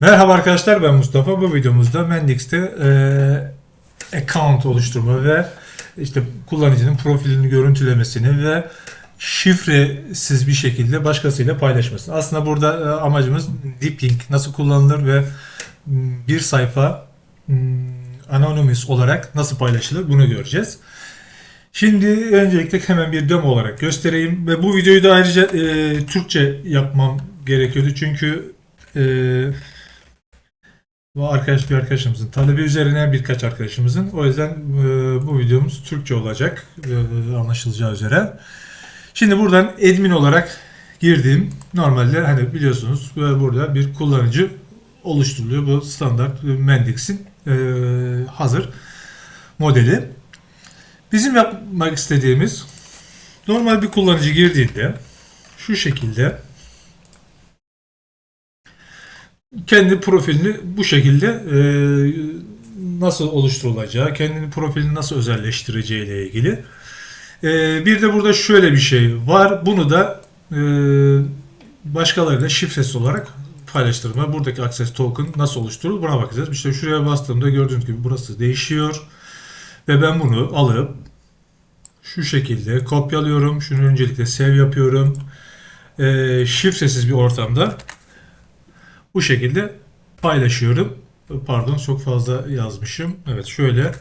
Merhaba arkadaşlar, ben Mustafa. Bu videomuzda Mendix'te account oluşturma ve işte kullanıcının profilini görüntülemesini ve şifresiz bir şekilde başkasıyla paylaşmasını. Aslında burada amacımız deep link nasıl kullanılır ve bir sayfa anonymous olarak nasıl paylaşılır bunu göreceğiz. Şimdi öncelikle hemen bir demo olarak göstereyim ve bu videoyu da ayrıca Türkçe yapmam gerekiyordu çünkü e, bu bir arkadaşımızın talebi üzerine birkaç arkadaşımızın. O yüzden bu videomuz Türkçe olacak anlaşılacağı üzere. Şimdi buradan admin olarak girdiğim normalde hani biliyorsunuz burada bir kullanıcı oluşturuluyor. Bu standart Mendix'in hazır modeli. Bizim yapmak istediğimiz normal bir kullanıcı girdiğinde şu şekilde kendi profilini bu şekilde nasıl oluşturulacağı, kendini profilini nasıl özelleştireceği ile ilgili. Bir de burada şöyle bir şey var. Bunu da başkalarıyla şifresiz olarak paylaştırma. Buradaki access token nasıl oluşturulur buna bakacağız. İşte şuraya bastığımda gördüğünüz gibi burası değişiyor. Ve ben bunu alıp şu şekilde kopyalıyorum. Şunu öncelikle save yapıyorum. Şifresiz bir ortamda bu şekilde paylaşıyorum. Pardon, çok fazla yazmışım. Evet, şöyle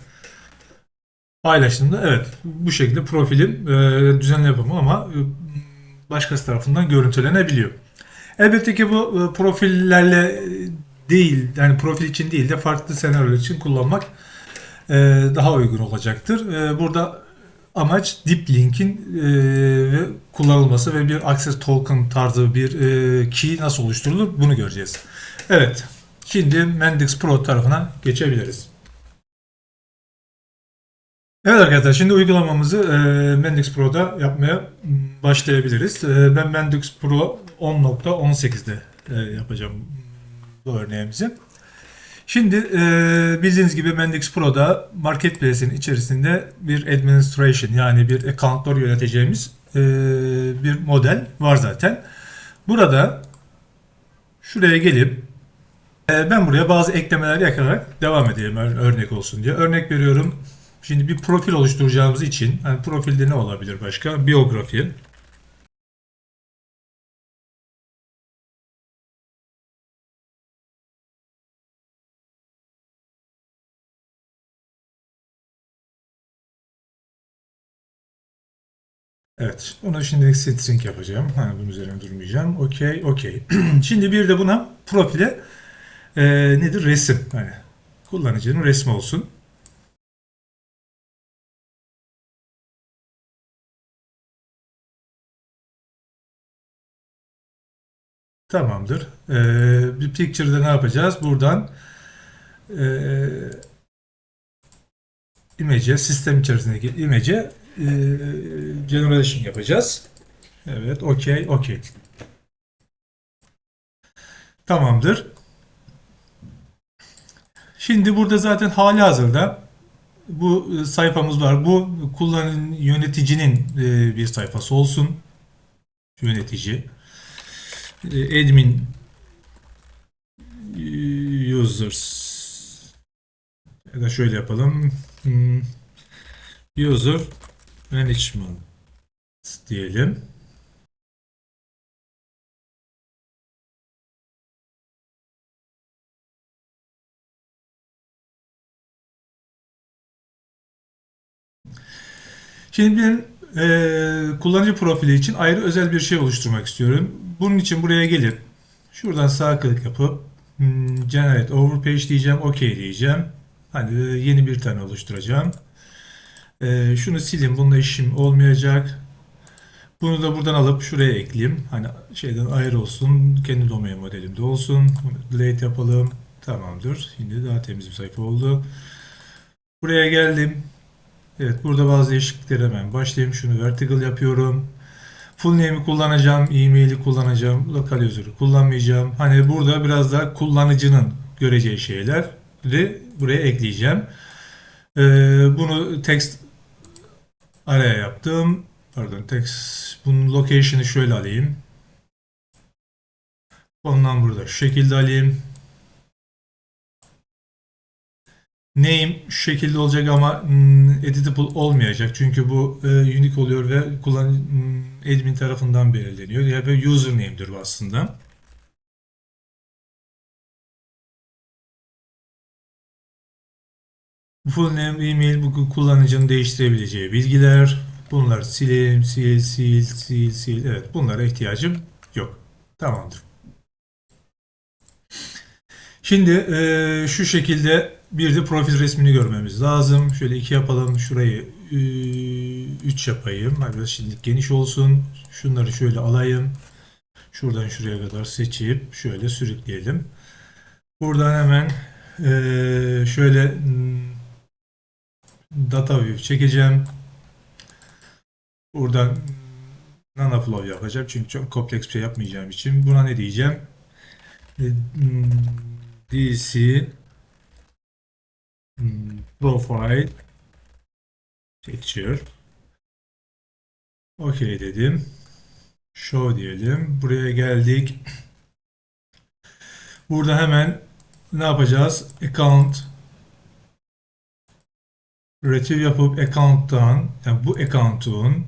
paylaştığımda evet bu şekilde profilim düzenli yapımı ama başkası tarafından görüntülenebiliyor. Elbette ki bu profillerle değil, yani profil için değil de farklı senaryolar için kullanmak daha uygun olacaktır. Burada amaç deep link'in kullanılması ve bir access token tarzı bir key nasıl oluşturulur bunu göreceğiz. Evet, şimdi Mendix Pro tarafına geçebiliriz. Evet arkadaşlar, şimdi uygulamamızı Mendix Pro'da yapmaya başlayabiliriz. Ben Mendix Pro 10.18'de yapacağım bu örneğimizi. Şimdi bildiğiniz gibi Mendix Pro'da Marketplace'in içerisinde bir administration yani bir accountlar yöneteceğimiz bir model var zaten. Burada şuraya gelip ben buraya bazı eklemeler yaparak devam edeyim örnek olsun diye. Örnek veriyorum. Şimdi bir profil oluşturacağımız için yani profilde ne olabilir başka? Biyografi. Evet. Onu şimdilik string yapacağım. Hani bunun üzerine durmayacağım. Okey, okey. Şimdi bir de buna profile nedir? Resim. Hani kullanıcının resmi olsun. Tamamdır. Bir picture'da ne yapacağız? Buradan image'e, sistem içerisindeki image'e generation yapacağız. Evet, okey, okey. Tamamdır. Şimdi burada zaten hali hazırda bu sayfamız var. Bu kullanıcı yöneticinin bir sayfası olsun. Yönetici. Admin users ya da şöyle yapalım. User management diyelim. Şimdi ben kullanıcı profili için ayrı özel bir şey oluşturmak istiyorum. Bunun için buraya gelip şuradan sağ klik yapıp Generate Overpage diyeceğim. OK diyeceğim. Hani yeni bir tane oluşturacağım. Şunu sileyim. Bununla işim olmayacak. Bunu da buradan alıp şuraya ekleyeyim. Hani şeyden ayrı olsun. Kendi domain modelimde olsun. Delete yapalım. Tamamdır. Şimdi daha temiz bir sayfa oldu. Buraya geldim. Evet, burada bazı değişiklikleri hemen başlayayım. Şunu vertical yapıyorum. Full name'i kullanacağım, e-mail'i kullanacağım, lokal user'ı kullanmayacağım. Hani burada biraz daha kullanıcının göreceği şeyleri buraya ekleyeceğim. Bunu text araya yaptım. Pardon, text. Bunun location'ı şöyle alayım. Ondan burada şu şekilde alayım. Name şu şekilde olacak ama editable olmayacak. Çünkü bu unique oluyor ve admin tarafından belirleniyor. Ya ve username'dir bu aslında. Full name, email bu kullanıcının değiştirebileceği bilgiler. Bunları sileyim, sil. Evet, bunlara ihtiyacım yok. Tamamdır. Şimdi şu şekilde bir de profil resmini görmemiz lazım. Şöyle 2 yapalım. Şurayı 3 yapayım. Biraz şimdilik geniş olsun. Şunları şöyle alayım. Şuradan şuraya kadar seçip şöyle sürükleyelim. Buradan hemen şöyle data view çekeceğim. Buradan NanoFlow yapacağım. Çünkü çok kompleks bir şey yapmayacağım için. Buna ne diyeceğim? DC Profile Picture. OK dedim. Show diyelim. Buraya geldik. Burada hemen ne yapacağız? Account retrieve yapıp account'tan, yani bu account'un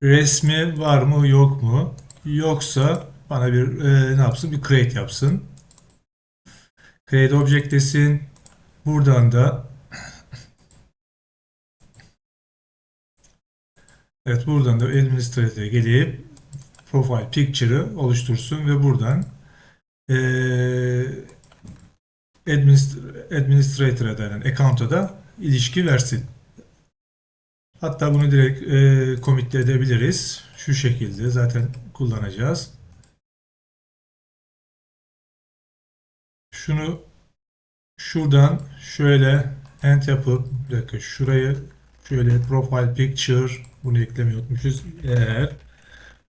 resmi var mı yok mu? Yoksa bana bir ne yapsın? Bir create yapsın. Create object desin. Buradan da evet, buradan da administrator'a gelip profile picture'ı oluştursun ve buradan administrator'a denen account'a da ilişki versin. Hatta bunu direkt commit edebiliriz. Şu şekilde zaten kullanacağız. Şunu şuradan şöyle end yapıp bir dakika, şurayı şöyle profile picture, bunu eklemeyi unutmuşuz. Eğer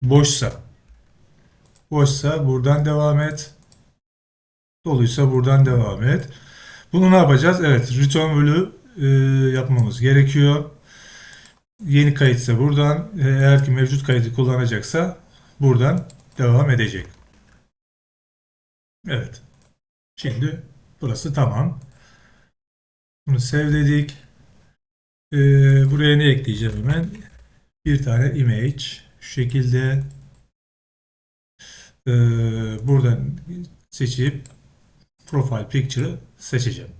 boşsa buradan devam et. Doluysa buradan devam et. Bunu ne yapacağız? Evet, return value yapmamız gerekiyor. Yeni kayıtsa buradan, eğer ki mevcut kaydı kullanacaksa buradan devam edecek. Evet. Şimdi burası tamam. Bunu save dedik. Buraya ne ekleyeceğim hemen? Bir tane image. Şu şekilde buradan seçip profile picture'ı seçeceğim.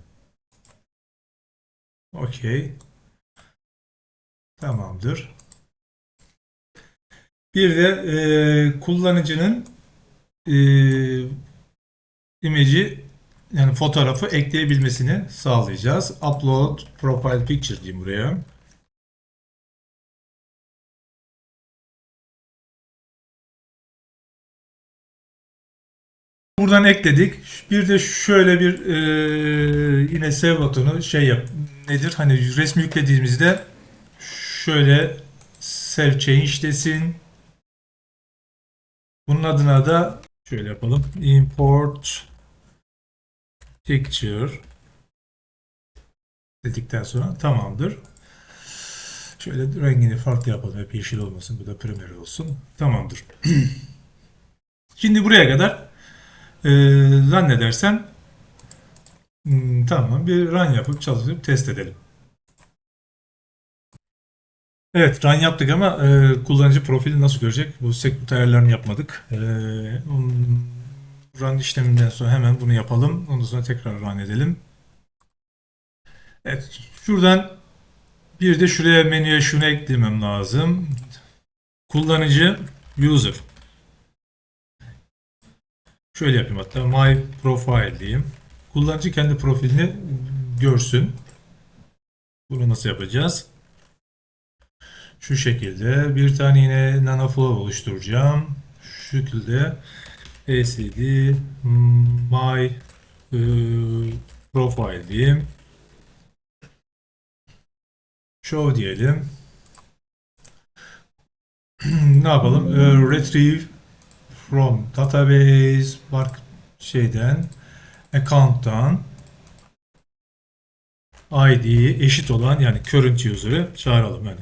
OK. Tamamdır. Bir de kullanıcının image'i, yani fotoğrafı ekleyebilmesini sağlayacağız. Upload profile picture diyeyim buraya. Buradan ekledik. Bir de şöyle bir yine save butonu şey yap. Nedir? Hani resmi yüklediğimizde şöyle save change desin. Bunun adına da şöyle yapalım. Import picture dedikten sonra tamamdır. Şöyle rengini farklı yapalım. Hep yeşil olmasın. Bu da primer olsun. Tamamdır. Şimdi buraya kadar zannedersem tamam, bir run yapıp çalışıp test edelim. Evet, run yaptık ama kullanıcı profili nasıl görecek? Bu sekretär ayarlarını yapmadık. Run işleminden sonra hemen bunu yapalım. Ondan sonra tekrar run edelim. Evet, şuradan bir de şuraya, menüye şunu eklemem lazım. Kullanıcı user. Şöyle yapayım, hatta my profile diyeyim. Kullanıcı kendi profilini görsün. Bunu nasıl yapacağız? Şu şekilde bir tane yine NanoFlow oluşturacağım. Şu şekilde ACD my profile diyeyim. Show diyelim. Ne yapalım? Retrieve from database şeyden, account'tan ID eşit olan, yani current user'ı çağıralım. Yani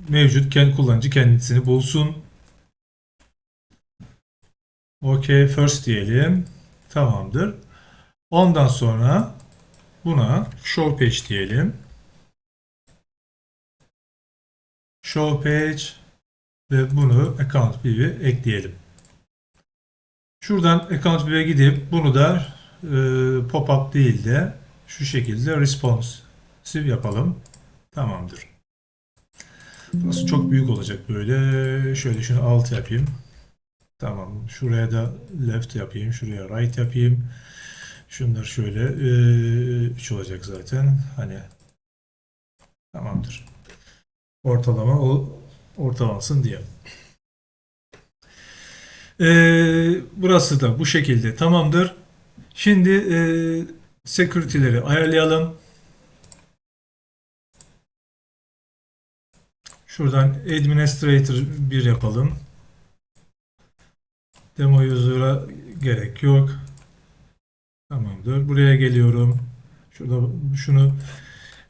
mevcut kullanıcı kendisini bulsun. OK first diyelim. Tamamdır. Ondan sonra Buna show page diyelim. Show page ve bunu account view'e ekleyelim. Şuradan account view'e gidip bunu da pop-up değil de şu şekilde responsive yapalım. Tamamdır. Burası çok büyük olacak böyle. Şöyle şunu alt yapayım. Tamam. Şuraya da left yapayım. Şuraya right yapayım. Şunlar şöyle 3 olacak zaten. Hani tamamdır. Ortalama o ortalansın diye. Burası da bu şekilde tamamdır. Şimdi security'leri ayarlayalım. Şuradan administrator 1 yapalım. Demo user'a gerek yok. Tamamdır. Buraya geliyorum. Şurada şunu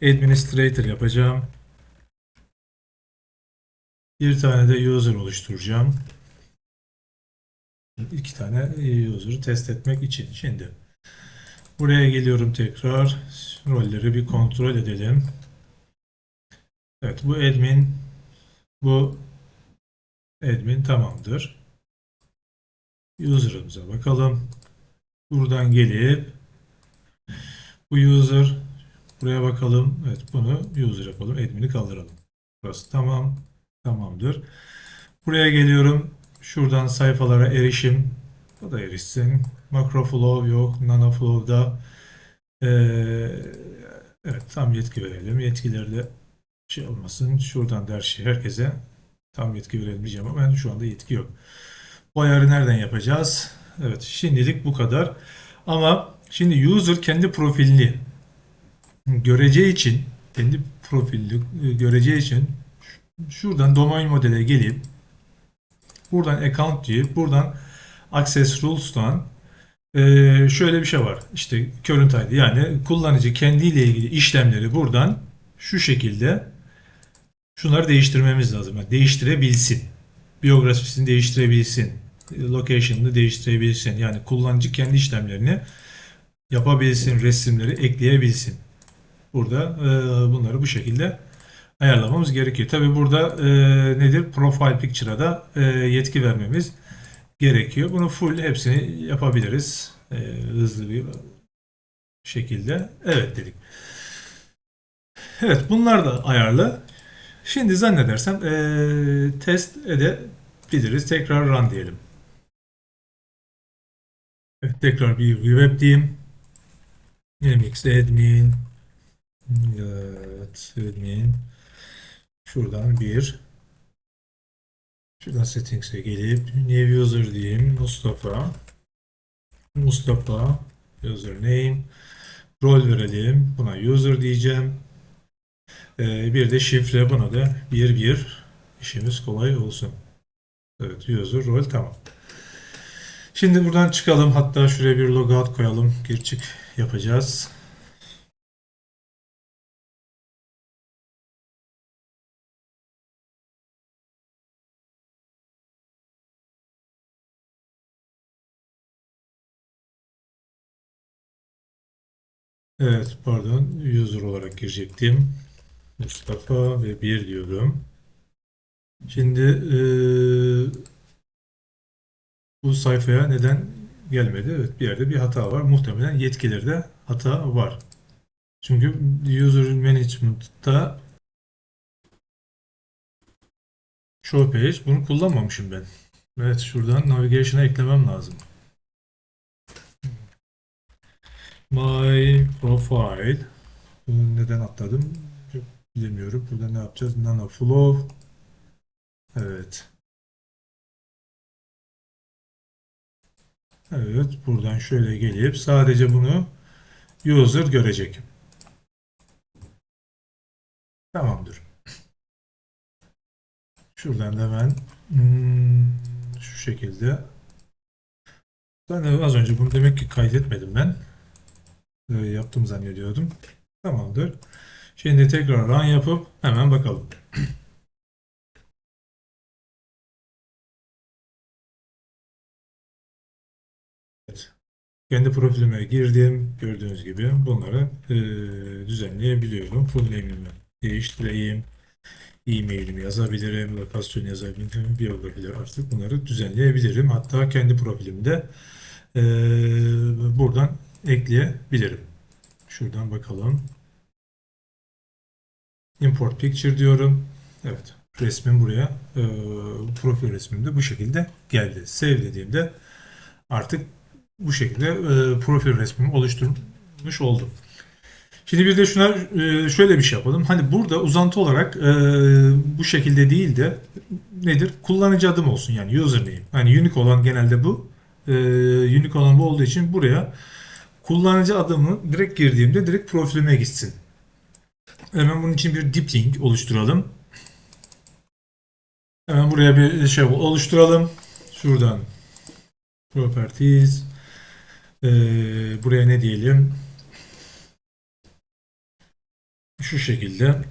administrator yapacağım. Bir tane de user oluşturacağım. İki tane user'ı test etmek için. Şimdi buraya geliyorum tekrar. Rolleri bir kontrol edelim. Evet, bu admin tamamdır. User'ımıza bakalım. Buradan gelip bu user buraya bakalım. Evet, bunu user yapalım. Admin'i kaldıralım. Burası tamam. Tamamdır. Buraya geliyorum. Şuradan sayfalara erişim. O da erişsin. Macro flow yok. Nano flow'da evet, tam yetki verelim. Yetkileri de şey olmasın. Şuradan da her şey herkese tam yetki verelim diyeceğim ama şu anda yetki yok. Bu ayarı nereden yapacağız? Evet, şimdilik bu kadar. Ama şimdi user kendi profilini göreceği için kendi profilini göreceği için şuradan domain modele gelip buradan account deyip buradan access rules'tan şöyle bir şey var. İşte current ID, yani kullanıcı kendiyle ilgili işlemleri buradan şu şekilde şunları değiştirmemiz lazım. Yani değiştirebilsin. Biyografisini değiştirebilsin. Location'ını değiştirebilsin. Yani kullanıcı kendi işlemlerini yapabilsin. Resimleri ekleyebilsin. Burada bunları bu şekilde ayarlamamız gerekiyor. Tabi burada nedir? Profile Picture'a da yetki vermemiz gerekiyor. Bunu full hepsini yapabiliriz. Hızlı bir şekilde. Evet dedik. Evet, bunlar da ayarlı. Şimdi zannedersem test edebiliriz. Tekrar run diyelim. Evet, tekrar bir web diyeyim. Mx admin. Evet, admin. Şuradan bir. Şuradan settings'e gelip new user diyeyim. Mustafa username. Rol verelim. Buna user diyeceğim. Bir de şifre, buna da 11. İşimiz kolay olsun. Evet, user rol tamam. Şimdi buradan çıkalım. Hatta şuraya bir logout koyalım. Gir çık yapacağız. Evet, pardon, user olarak girecektim. Mustafa ve 1 diyorum. Şimdi bu sayfaya neden gelmedi? Evet, bir yerde bir hata var. Muhtemelen yetkilerde hata var. Çünkü user management'ta show page bunu kullanmamışım ben. Evet, şuradan navigation'a eklemem lazım. My profile. Bunu neden atladım? Çok bilmiyorum. Burada ne yapacağız? Nano flow. Evet. Evet. Buradan şöyle gelip sadece bunu user görecek. Tamamdır. Şuradan da hemen şu şekilde. Ben de az önce bunu demek ki kaydetmedim ben. Yaptım zannediyordum. Tamamdır. Şimdi tekrar run yapıp hemen bakalım. Evet. Kendi profilime girdim. Gördüğünüz gibi bunları düzenleyebiliyorum. Full name'imi değiştireyim. E-mailimi yazabilirim. Lokasyon yazabilirim. Biyografileri artık bunları düzenleyebilirim. Hatta kendi profilimde e, buradan ekleyebilirim. Şuradan bakalım. Import picture diyorum. Evet. Resmim buraya profil resmim de bu şekilde geldi. Save dediğimde artık bu şekilde profil resmimi oluşturmuş oldum. Şimdi bir de şuna şöyle bir şey yapalım. Hani burada uzantı olarak bu şekilde değil de nedir? Kullanıcı adım olsun yani username. Hani unique olan genelde bu. Unique olan bu olduğu için buraya kullanıcı adımı direkt girdiğimde direkt profilime gitsin. Hemen bunun için bir deep link oluşturalım. Hemen buraya bir şey oluşturalım. Şuradan properties buraya ne diyelim? Şu şekilde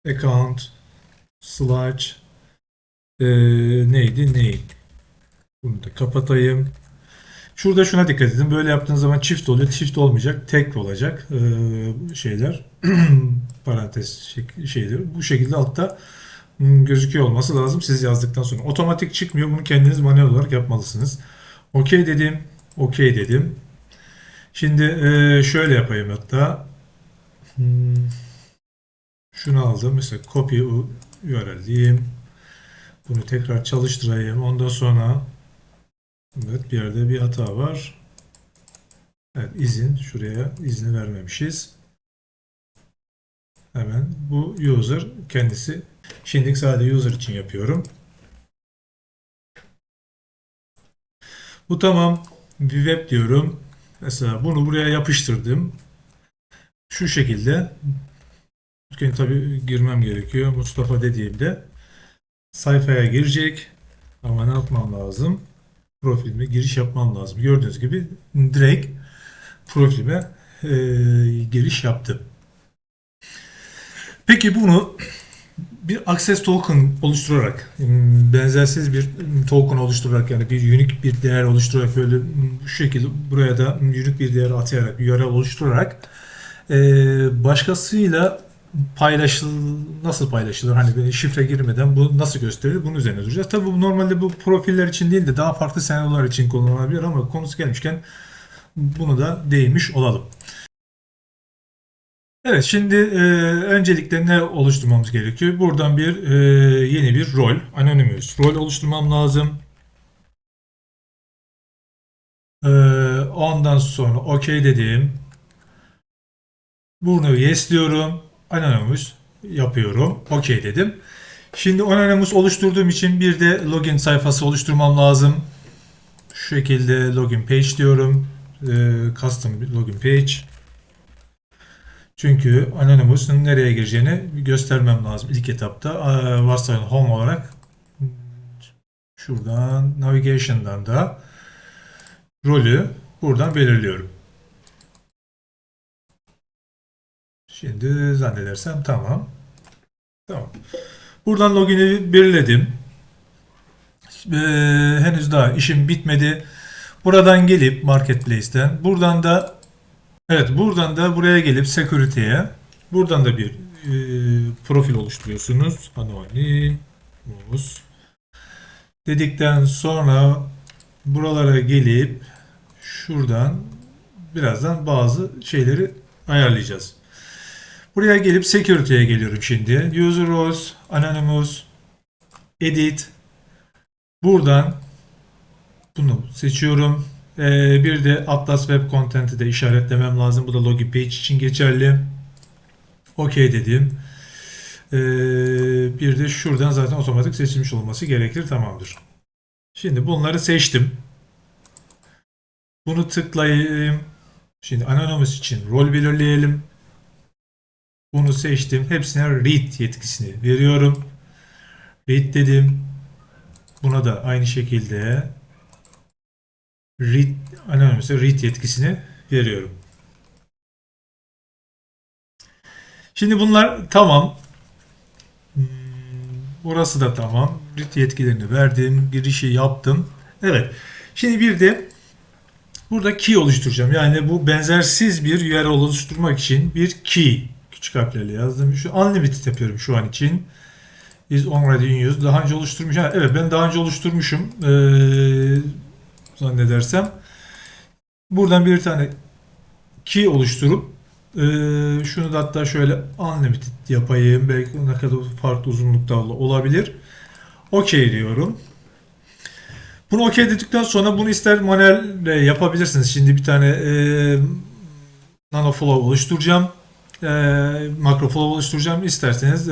account slash neydi name. Bunu da kapatayım. Şurada şuna dikkat edin. Böyle yaptığınız zaman çift oluyor. Çift olmayacak. Tek olacak şeyler. Parantez şeyleri. Bu şekilde altta gözüküyor olması lazım siz yazdıktan sonra. Otomatik çıkmıyor. Bunu kendiniz manuel olarak yapmalısınız. OK dedim. OK dedim. Şimdi şöyle yapayım hatta. Şunu aldım. Mesela copy URL diyeyim. Bunu tekrar çalıştırayım. Ondan sonra evet bir yerde bir hata var. Evet izin. Şuraya izni vermemişiz. Hemen bu user kendisi. Şimdi sadece user için yapıyorum. Bu tamam. Bir web diyorum. Mesela bunu buraya yapıştırdım. Şu şekilde. Tabii girmem gerekiyor. Mustafa dediğimde sayfaya girecek. Ama ne yapmam lazım? Profilime giriş yapmam lazım. Gördüğünüz gibi direkt profilime giriş yaptım. Peki bunu bir access token oluşturarak, benzersiz bir token oluşturarak yani bir unique bir değer oluşturarak böyle bu şekilde buraya da unique bir değer atayarak, URL oluşturarak başkasıyla nasıl paylaşılır? Hani şifre girmeden bu nasıl gösterilir? Bunun üzerine duracağız. Tabii bu normalde bu profiller için değil de daha farklı senaryolar için kullanılabilir ama konusu gelmişken bunu da değinmiş olalım. Evet, şimdi öncelikle ne oluşturmamız gerekiyor? Buradan yeni bir rol, Anonymous rol oluşturmam lazım. Ondan sonra OK dediğim, bunu yes diyorum, Anonymous yapıyorum, OK dedim. Şimdi Anonymous oluşturduğum için bir de login sayfası oluşturmam lazım. Şu şekilde login page diyorum, custom login page. Çünkü Anonymous'un nereye gireceğini göstermem lazım ilk etapta. Varsayalım home olarak şuradan navigation'dan da rolü buradan belirliyorum. Şimdi zannedersem tamam. Tamam. Buradan login'i belirledim. Henüz daha işim bitmedi. Buradan gelip marketplace'ten buradan da buraya gelip security'ye buradan da bir profil oluşturuyorsunuz. Anonymous dedikten sonra buralara gelip şuradan birazdan bazı şeyleri ayarlayacağız. Buraya gelip security'ye geliyorum şimdi. User roles, anonymous, edit. Buradan bunu seçiyorum. Bir de Atlas Web Content'i de işaretlemem lazım. Bu da login page için geçerli. OK dedim. Bir de şuradan zaten otomatik seçilmiş olması gerekir. Tamamdır. Şimdi bunları seçtim. Bunu tıklayayım. Şimdi Anonymous için rol belirleyelim. Bunu seçtim. Hepsine read yetkisini veriyorum. Read dedim. Buna da aynı şekilde Anonymous'a read yetkisini veriyorum. Şimdi bunlar tamam. Burası da tamam. Read yetkilerini verdim. Girişi yaptım. Evet. Şimdi bir de Burada key oluşturacağım. Yani bu benzersiz bir URL oluşturmak için bir key. Küçük harflerle yazdım. Şu unlimited yapıyorum şu an için. Is already in use. Daha önce oluşturmuşum. Evet, ben daha önce oluşturmuşum. Zannedersem. Buradan bir tane key oluşturup şunu da hatta şöyle unlimited yapayım. Belki ne kadar farklı uzunlukta olabilir. OK diyorum. Bunu OK dedikten sonra bunu ister manuel yapabilirsiniz. Şimdi bir tane nanoflow oluşturacağım. Makroflow oluşturacağım. İsterseniz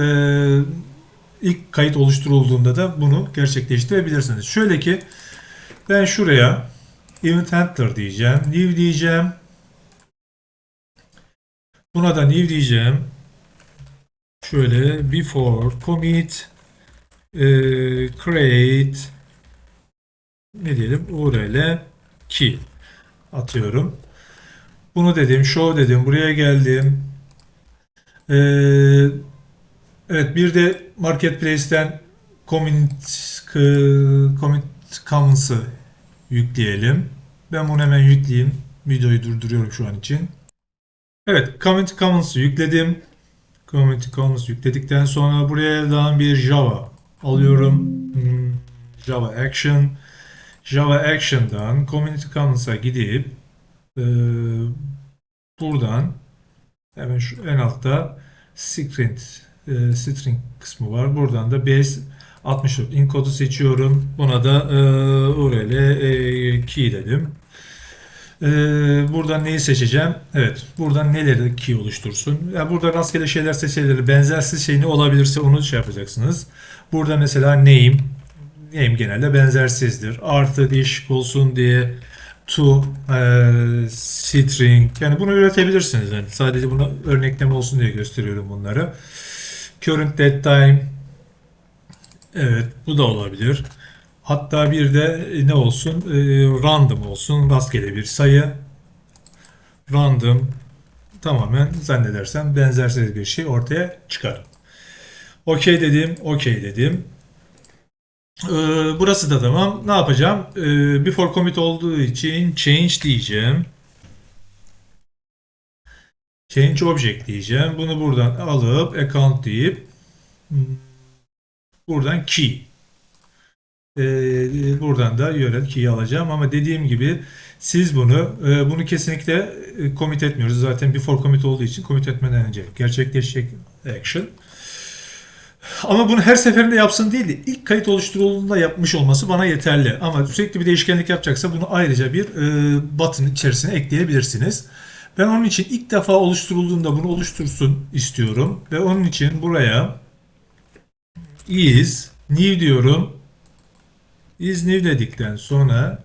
ilk kayıt oluşturulduğunda da bunu gerçekleştirebilirsiniz. Şöyle ki ben şuraya event handler diyeceğim. New diyeceğim. Buna da new diyeceğim. Şöyle before commit create ne diyelim URL key atıyorum. Bunu dedim, show dedim, buraya geldim. Evet, bir de Marketplace'ten Commit Commons'ı yükleyelim. Ben bunu hemen yükleyeyim. Videoyu durduruyorum şu an için. Evet, Commit Commons'ı yükledim. Commit Commons yükledikten sonra buraya daha bir Java alıyorum. Java Action. Java Action'dan Community Commons'a gidip buradan hemen şu en altta string kısmı var. Buradan da base 64 encode'u seçiyorum. Buna da URL key dedim. Buradan neyi seçeceğim? Evet, buradan neleri key oluştursun? Yani burada rastgele şeyler seçebilir. Benzersiz şey ne olabilirse onu şey yapacaksınız. Burada mesela name genelde benzersizdir. Artı değişik olsun diye to string, yani bunu üretebilirsiniz. Yani sadece buna örnekleme olsun diye gösteriyorum bunları. Current date time, evet, bu da olabilir. Hatta bir de ne olsun? Random olsun. Rastgele bir sayı. Random, tamamen zannedersem benzersiz bir şey ortaya çıkar. OK dedim. OK dedim. Burası da tamam. Ne yapacağım? Before commit olduğu için change diyeceğim. Change object diyeceğim. Bunu buradan alıp account deyip buradan key. Buradan da URL key'i alacağım. Ama dediğim gibi siz bunu kesinlikle commit etmiyoruz. Zaten before commit olduğu için commit etmeden önce gerçekleşecek action. Ama bunu her seferinde yapsın değil de ilk kayıt oluşturulduğunda yapmış olması bana yeterli. Ama sürekli bir değişkenlik yapacaksa bunu ayrıca bir button içerisine ekleyebilirsiniz. Ben onun için ilk defa oluşturulduğunda bunu oluştursun istiyorum. Ve onun için buraya is new diyorum. Is new dedikten sonra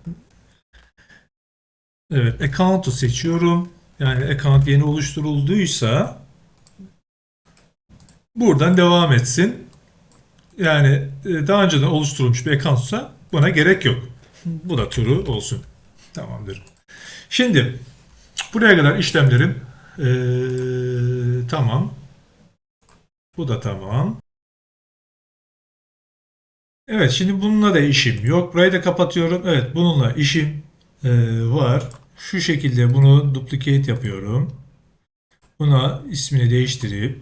evet, account'u seçiyorum. Yani account yeni oluşturulduysa buradan devam etsin. Yani daha önceden oluşturulmuş bir account'sa buna gerek yok. Bu da true olsun. Tamamdır. Şimdi buraya kadar işlemlerim tamam. Bu da tamam. Evet, şimdi bununla da işim yok. Burayı da kapatıyorum. Evet, bununla işim var. Şu şekilde bunu duplicate yapıyorum. Buna ismini değiştirip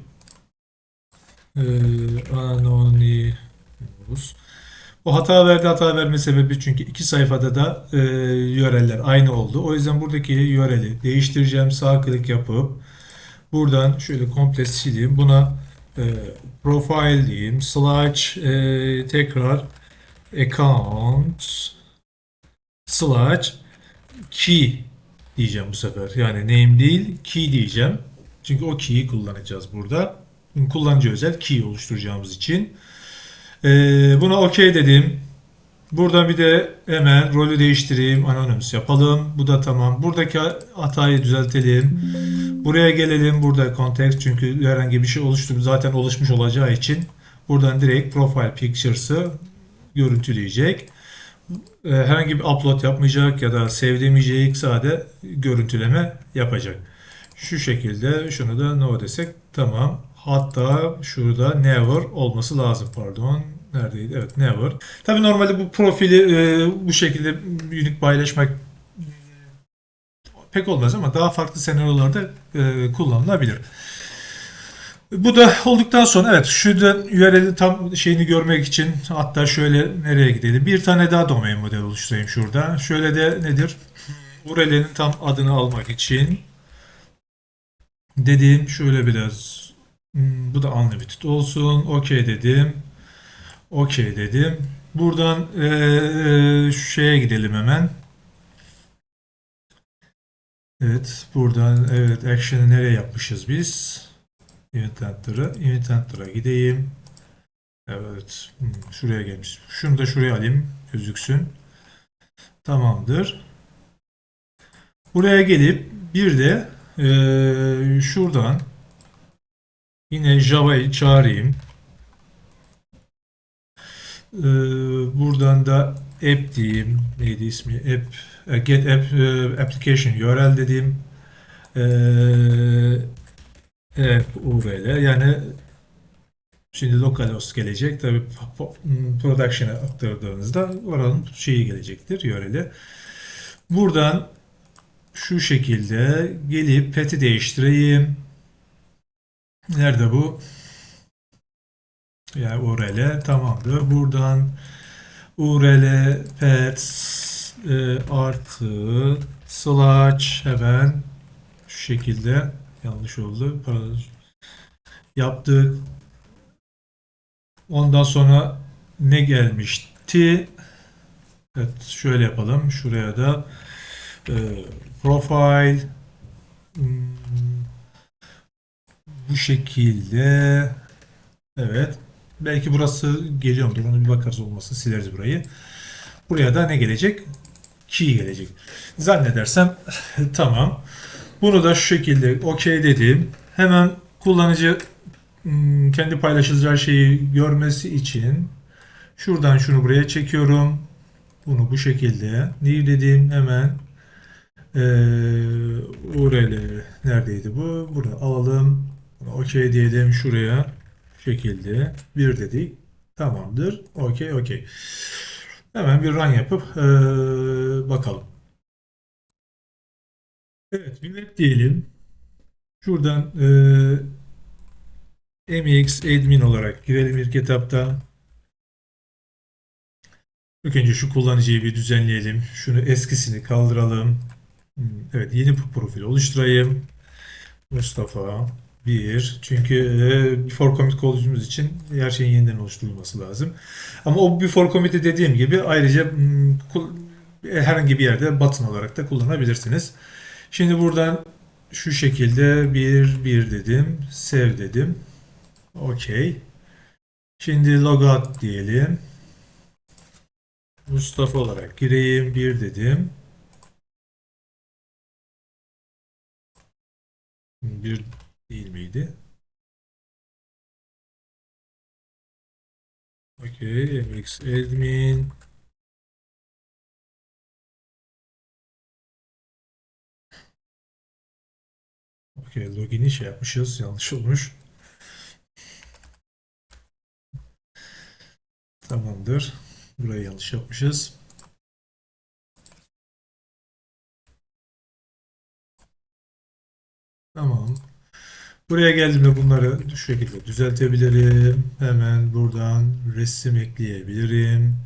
Anonymous. O hata verme sebebi çünkü iki sayfada da URL'ler aynı oldu. O yüzden buradaki URL'i değiştireceğim. Sağ klik yapıp buradan şöyle komple sileyim. Buna profile diyeyim. Slash tekrar account slash key diyeceğim bu sefer. Yani name değil, key diyeceğim. Çünkü o key'i kullanacağız burada. Kullanıcı özel key oluşturacağımız için. Buna OK dedim. Buradan bir de hemen rolü değiştireyim. Anonymous yapalım. Bu da tamam. Buradaki hatayı düzeltelim. Buraya gelelim. Burada context, çünkü herhangi bir şey zaten oluşmuş olacağı için buradan direkt profile pictures'ı görüntüleyecek. Herhangi bir upload yapmayacak ya da save demeyecek. Sadece görüntüleme yapacak. Şu şekilde şunu da no desek tamam. Hatta şurada never olması lazım, pardon. Neredeydi? Evet, never. Tabii normalde bu profili bu şekilde unique paylaşmak pek olmaz ama daha farklı senaryolarda kullanılabilir. Bu da olduktan sonra evet şurada URL'in tam şeyini görmek için hatta şöyle nereye gidelim? Bir tane daha domain modeli oluşturayım şurada. Şöyle de nedir? URL'nin tam adını almak için dediğim şöyle biraz bu da unlimited olsun. OK dedim. OK dedim. Buradan şu şeye gidelim hemen. Evet, buradan evet action'ı nereye yapmışız biz? Event Enter'a. Event Enter'a gideyim. Evet, şuraya gelmiş. Şunu da şuraya alayım, gözüksün. Tamamdır. Buraya gelip bir de şuradan yine Java'yı çağırayım. Buradan da app diyeyim. Neydi ismi? App, get app application URL dediğim app URL. Yani şimdi localhost gelecek. Tabii production'a aktardığınızda oranın şeyi gelecektir URL'i. Buradan şu şekilde gelip pet'i değiştireyim. Nerede bu? Yani URL tamamdır. Buradan URL pets artı slash hemen şu şekilde yanlış oldu. Pardon. Yaptık. Ondan sonra ne gelmişti? Evet şöyle yapalım. Şuraya da e, profile bu şekilde evet. Belki burası geliyor mudur? Onu bir bakarız olmasın. Sileriz burayı. Buraya da ne gelecek? Key gelecek. Zannedersem tamam. Bunu da şu şekilde OK dedim. Hemen kullanıcı kendi paylaşılacağı şeyi görmesi için şuradan şunu buraya çekiyorum. Bunu bu şekilde new dedim. Hemen URL neredeydi bu? Bunu alalım. OK diyelim şuraya. Bu şekilde bir dedik. Tamamdır. OK, OK. Hemen bir run yapıp bakalım. Evet, bir web diyelim. Şuradan MEX admin olarak girelim ilk etapta. İlk önce şu kullanıcıyı bir düzenleyelim. Şunu eskisini kaldıralım. Evet, yeni bir profil oluşturayım. Mustafa 1. Çünkü before commit koduğumuz için her şeyin yeniden oluşturulması lazım. Ama o before commit'i dediğim gibi ayrıca herhangi bir yerde button olarak da kullanabilirsiniz. Şimdi buradan şu şekilde bir dedim. Save dedim. OK. Şimdi logout diyelim. Mustafa olarak gireyim. Bir dedim. Bir değil miydi? OK. MX admin. OK. Login'i şey yapmışız. Yanlış olmuş. Tamamdır. Burayı yanlış yapmışız. Tamam. Buraya geldiğimde bunları şu şekilde düzeltebilirim. Hemen buradan resim ekleyebilirim.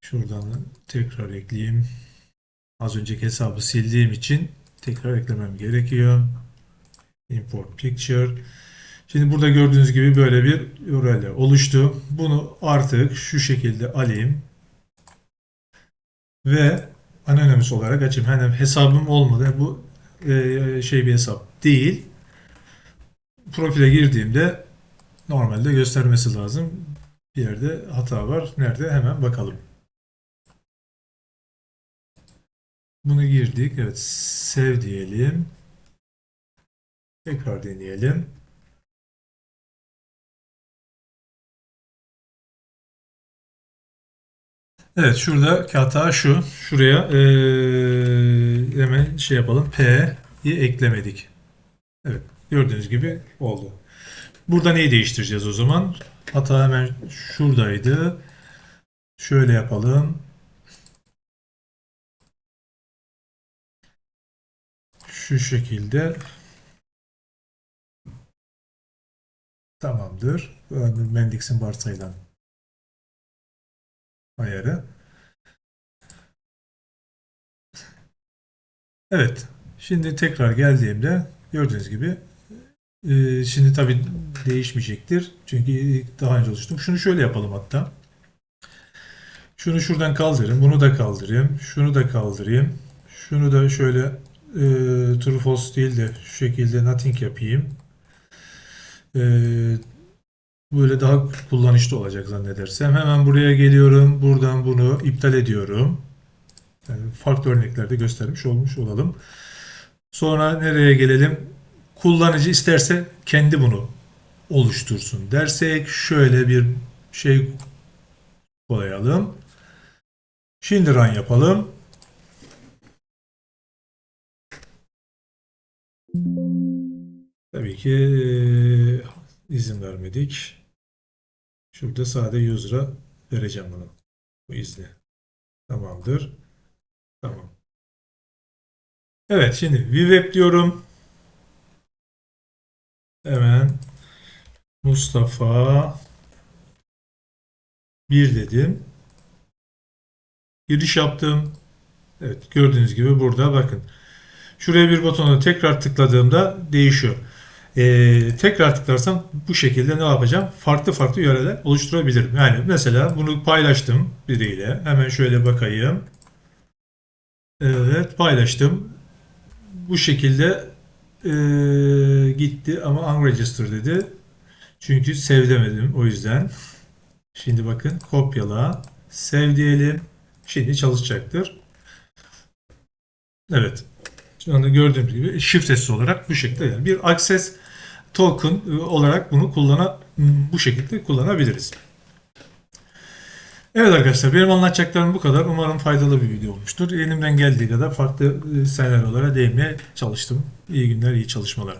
Şuradan tekrar ekleyeyim. Az önceki hesabı sildiğim için tekrar eklemem gerekiyor. Import picture. Şimdi burada gördüğünüz gibi böyle bir URL oluştu. Bunu artık şu şekilde alayım ve anonymous olarak açayım. Hani hesabım olmadı. Bu şey bir hesap değil. Profile girdiğimde normalde göstermesi lazım. Bir yerde hata var. Nerede? Hemen bakalım. Bunu girdik. Evet. Save diyelim. Tekrar deneyelim. Evet. Şurada hata şu. Şuraya hemen şey yapalım. P'yi eklemedik. Evet. Gördüğünüz gibi oldu. Burada neyi değiştireceğiz o zaman? Hata hemen şuradaydı. Şöyle yapalım. şu şekilde tamamdır. Mendix'in varsayılan ayarı. Evet. Şimdi tekrar geldiğimde gördüğünüz gibi şimdi tabii değişmeyecektir. Çünkü daha önce oluştum. Şunu şöyle yapalım hatta. Şunu şuradan kaldırayım. Bunu da kaldırayım. Şunu da kaldırayım. Şunu da şöyle true false değil de şu şekilde nothing yapayım. E, Böyle daha kullanışlı olacak zannedersem. Hemen buraya geliyorum. Buradan bunu iptal ediyorum. Yani farklı örneklerde göstermiş olmuş olalım. Sonra nereye gelelim? Kullanıcı isterse kendi bunu oluştursun dersek şöyle bir şey koyalım. Şimdi run yapalım. Tabii ki izin vermedik. Şurada sade user'a vereceğim bunu. Bu izni. Tamamdır. Tamam. Evet, şimdi vweb diyorum. Hemen Mustafa 1 dedim. Giriş yaptım. Evet, gördüğünüz gibi burada bakın. Şuraya bir butona tekrar tıkladığımda değişiyor. Tekrar tıklarsam bu şekilde ne yapacağım? Farklı farklı yöreler oluşturabilirim. Yani mesela bunu paylaştım biriyle. Hemen şöyle bakayım. Evet, paylaştım. Bu şekilde gitti ama unregister dedi. Çünkü save demedim o yüzden. Şimdi bakın kopyala, save diyelim. Şimdi çalışacaktır. Evet. Şu anda gördüğünüz gibi şifresiz olarak bu şekilde yani bir access token olarak bunu bu şekilde kullanabiliriz. Evet arkadaşlar benim anlatacaklarım bu kadar. Umarım faydalı bir video olmuştur. Elimden geldiği kadar farklı senaryolara değinmeye çalıştım. İyi günler, iyi çalışmalar.